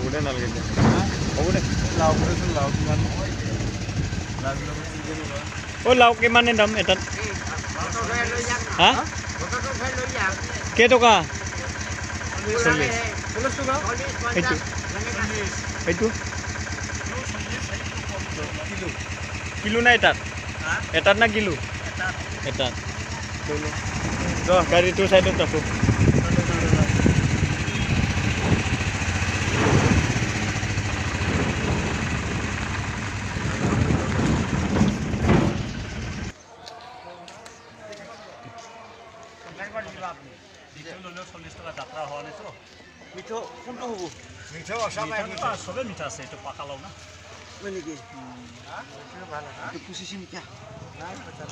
Udah nalgin deh. Udah. Oh, lauk gimana dam etan? Hah? Keto ka? Itu. Itu. Kilo na etat? Etat na kilo? Etat. Kilo. Doh, dari itu saya tuh tuh.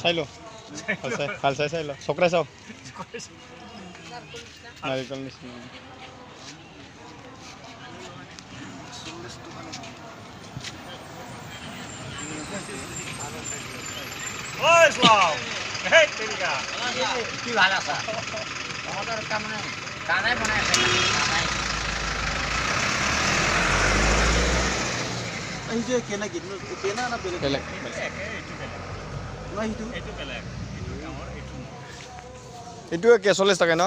Sailo, halsai sailo. Sokra sao. Narikol nisna. Oi, Slav. Hey, Terika. কি ভাল আছে আমাদের কামনে কানাই বানাইছে কানাই এই যে কেনা কিনো কেনা না বেলে Belek. না হিটু এইটো বেলেগ এইটো আমাৰ এইটো Itu ke 40 টাকা ন?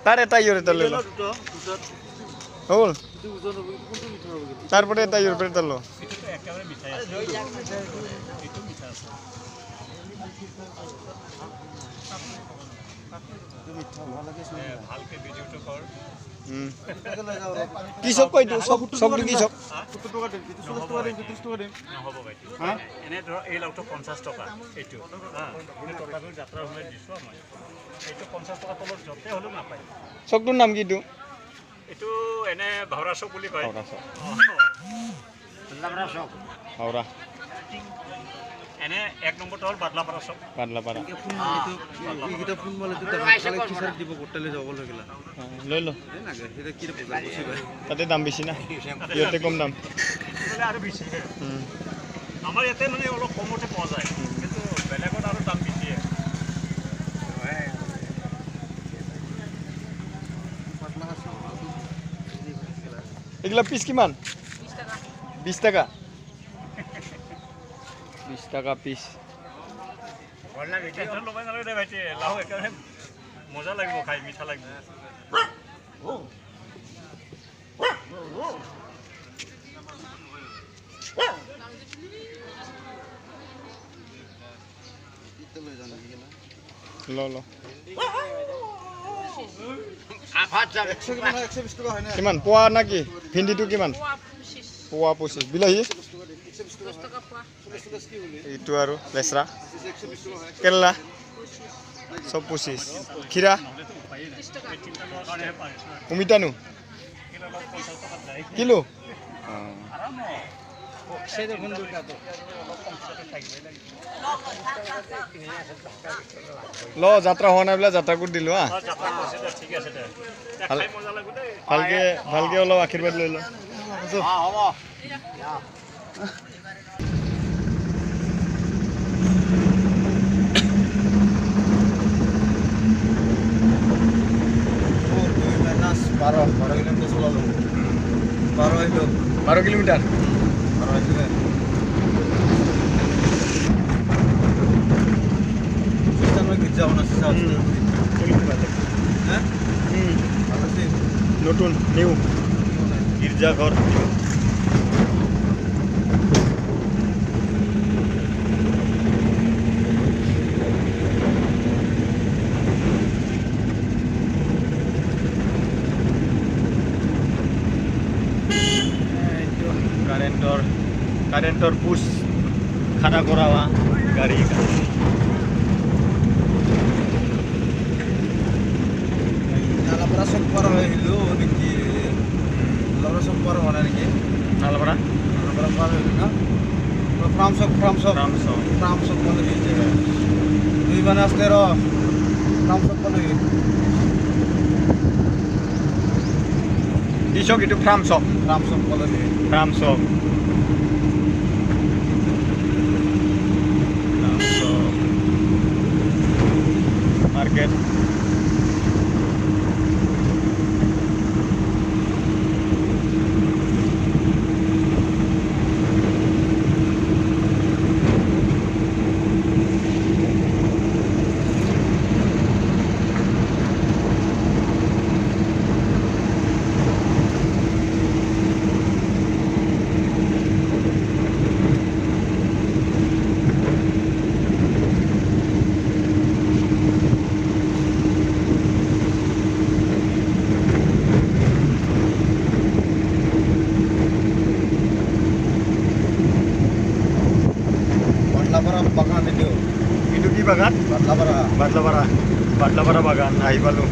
তার এটা ইউর এটা লইলো। দুটো হল। দুটো ওজন হবে কোনটো মিঠা হবে তারপরে এটা ইউর পেট দিলো। এইটো একেবাৰে মিঠাই আছে এইটো মিঠা আছে মিঠা ভাল লাগে ভালকে ভিডিওটো কৰ কি সব কই তো সব সব কি সব? 70 টাকা দিন 40 টাকা দিন 30 টাকা দিন নহ'ব ভাইটি হা এনে ধৰ এই লাউটো 50 টকা এইটো হা এই টকাটো যাত্ৰা হ'লে দিছো মই এইটো 50 টকা তলত যতে হ'লেও নাপায় সকটোৰ নাম কি তো? এইটো এনে ভাওৰা চক বুলি কয় হাওৰা সব। আমৰা সব হাওৰা এনে এক নম্বৰটো হ'ল বাদলাপাৰা চক পাদলা পাৰা। ফোন মালিতো এইটা ফোন মালিতো তাহলে কি স্যাৰ দিব হোটেলে যাব লাগিলা লৈ লো। নাগে এটা কি বজাৰ বসি ভাই তাতে দাম বেছি না? ইয়াতে কম দাম। এইফালে আৰু বেছি আমাৰ ইয়াতে মানে অলপ কমতে পোৱা যায় কিন্তু বেলেগত আৰু দাম বেছিয়ে পাতলা আছে এগুলা পিস কিমান? 20 টাকা। 20 টাকা পিস। টেনশ্যন ল'ব নালাগে দে ভাইটি লাও একেবাৰে মজা লাগিব খাই মিঠা লাগিব লো লো। আফাত যাবে 100 কিমান 120 টাকা হয় না কিমান পোৱা নাকি? ভিন্ডিটো কিমান? পোৱা 25। বিলাহী? 120 টাকা পোৱা 40 টাকা কি হলি এইটো আৰু লেচৰা 120 টাকা হয় কেৰেলা সব 25। খিৰা? অমিতানো? কিলো? সেই দেখুন দুটা তো ল যাত্ৰা হোৱা নাই বোলে যাত্ৰা কৰি দিলো হা ঠিক আছে দে খাই মজা লাগিব দেই ভালকে ভালকে অলপ আশীৰ্বাদ লৈ ল হ'ব মাইনাস 12 কিলোমিটার চলালো 12 হইলো 12 কিলোমিটার 12 হইলো সিস্টেমে গির্জা বানাচ্ছে হ্যাঁ ভালো আছে নতুন নিউ গির্জাঘর কারেন্টর পুশ খাড়া করা গাড়ি নালাপাড়া সব পার হয়ে গেল নাকি নালাপাড়া সব পার হয় নাকি নালাপাড়া নালাপাড়া পার হয়ে গেল না ফ্রাম সব বলে দিয়েছে দুই মানে আসতে ফ্রাম সব বলে কৃষক এইটো ফ্রাম সব বলে দিয়ে ফ্রাম সব মার্কেট লাবাৰা বাদলাপাৰা বাগান আহি পালোঁ